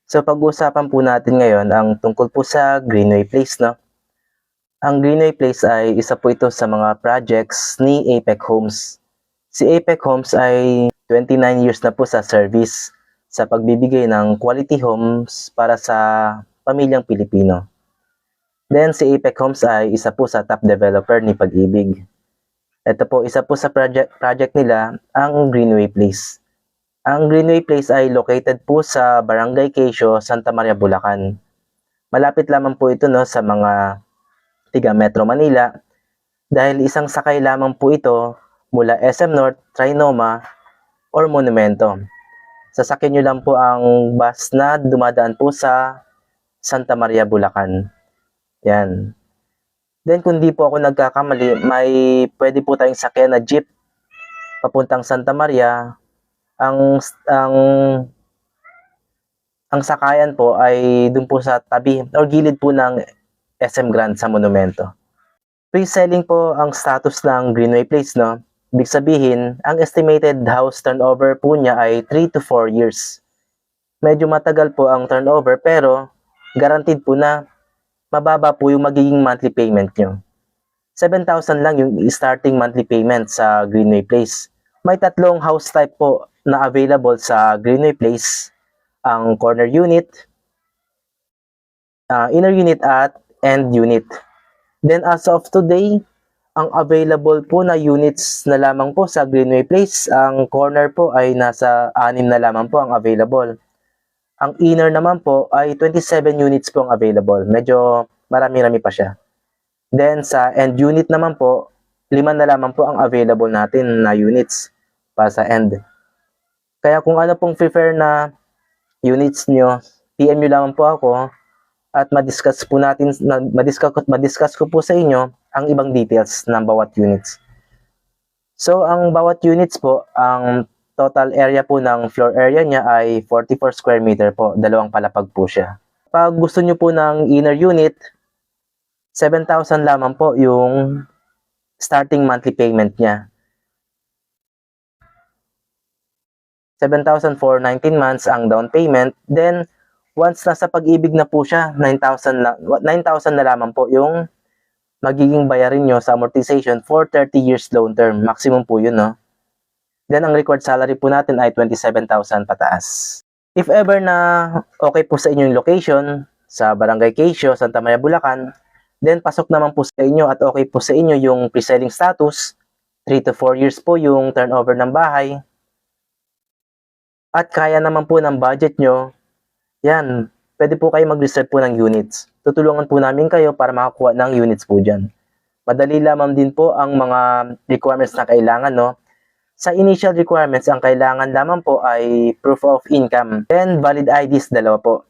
So pag-uusapan po natin ngayon ang tungkol po sa Greenway Place, no? Ang Greenway Place ay isa po ito sa mga projects ni Apex Homes. Si Apex Homes ay 29 years na po sa service sa pagbibigay ng quality homes para sa pamilyang Pilipino. Then si Apex Homes ay isa po sa top developer ni Pag-ibig. Ito po, isa po sa project nila, ang Greenway Place. Ang Greenway Place ay located po sa Barangay Quezio, Santa Maria, Bulacan. Malapit lamang po ito sa mga tiga Metro Manila dahil isang sakay lamang po ito mula SM North, Trinoma, or Monumento. Sasakyan nyo lang po ang bus na dumadaan po sa Santa Maria, Bulacan. Yan. Then kung di po ako nagkakamali, may pwede po tayong sakyan na jeep papuntang Santa Maria. Ang sakayan po ay dun po sa tabi or gilid po ng SM Grand sa Monumento. Pre-selling po ang status ng Greenway Place, no? Ibig sabihin, ang estimated house turnover po niya ay 3 to 4 years. Medyo matagal po ang turnover pero guaranteed po na mababa po yung magiging monthly payment nyo. 7,000 lang yung starting monthly payment sa Greenway Place. May tatlong house type po na available sa Greenway Place, ang corner unit, inner unit at end unit. Then as of today, ang available po na units na lamang po sa Greenway Place, ang corner po ay nasa 6 na lamang po ang available. Ang inner naman po ay 27 units po ang available. Medyo marami-rami pa siya. Then sa end unit naman po, 5 na lamang po ang available natin na units para sa end. Kaya kung ano pong prefer na units nyo, PM nyo lamang po ako at madiscuss ko po sa inyo ang ibang details ng bawat units. So, ang bawat units po, ang total area po ng floor area niya ay 44 square meter po. 2 palapag po siya. Pag gusto nyo po ng inner unit, 7,000 lamang po yung starting monthly payment niya. 7,000 for 19 months ang down payment. Then, once nasa Pag-ibig na po siya, 9,000 na lamang po yung magiging bayarin nyo sa amortization for 30 years loan term. Maximum po yun, no? Then, ang required salary po natin ay 27,000 pataas. If ever na okay po sa inyo yung location, sa Barangay Quezio, Santa Maria, Bulacan, then pasok naman po sa inyo at okay po sa inyo yung pre-selling status, 3 to 4 years po yung turnover ng bahay, at kaya naman po ng budget nyo, yan, pwede po kayo mag-reserve po ng units. Tutulungan po namin kayo para makakuha ng units po dyan. Madali lamang din po ang mga requirements na kailangan, no? Sa initial requirements, ang kailangan lamang po ay proof of income. Then, valid IDs, 2 po.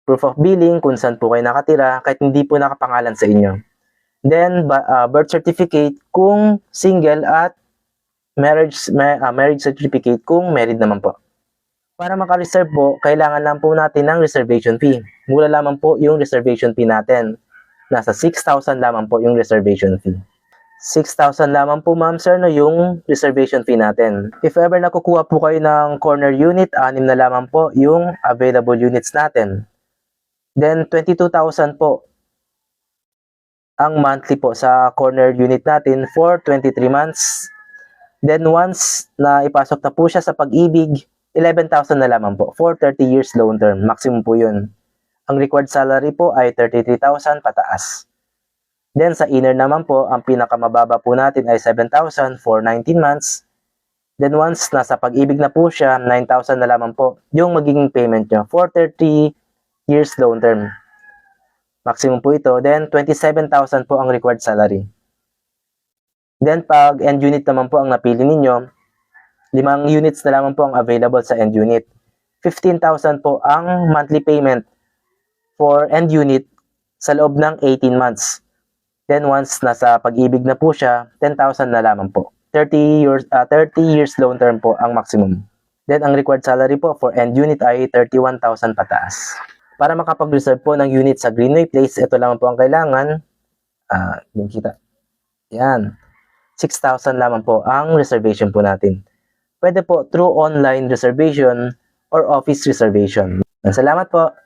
Proof of billing, kung saan po kayo nakatira, kahit hindi po nakapangalan sa inyo. Then, birth certificate kung single at marriage certificate kung married naman po. Para maka-reserve po, kailangan lang po natin ng reservation fee. Mura lamang po yung reservation fee natin. Nasa 6,000 lamang po yung reservation fee. 6,000 lamang po, ma'am sir, no, yung reservation fee natin. If ever nakukuha po kayo ng corner unit, 6 na lamang po yung available units natin. Then 22,000 po ang monthly po sa corner unit natin for 23 months. Then once na ipasok na po siya sa Pag-ibig, 11,000 na lamang po for 30 years loan term. Maximum po yun. Ang required salary po ay 33,000 pataas. Then sa inner naman po, ang pinakamababa po natin ay 7,000 for 19 months. Then once nasa Pag-ibig na po siya, 9,000 na lamang po yung magiging payment nyo for 30 years loan term. Maximum po ito. Then 27,000 po ang required salary. Then pag end unit naman po ang napili ninyo, 5 units na lamang po ang available sa end unit. 15,000 po ang monthly payment for end unit sa loob ng 18 months. Then once nasa Pag-ibig na po siya, 10,000 na lamang po. 30 years loan term po ang maximum. Then ang required salary po for end unit ay 31,000 pataas. Para makapag-reserve po ng unit sa Greenway Place, ito lamang po ang kailangan. Yung kita. Yan. 6,000 lamang po ang reservation po natin. Pwede po through online reservation or office reservation. Salamat po.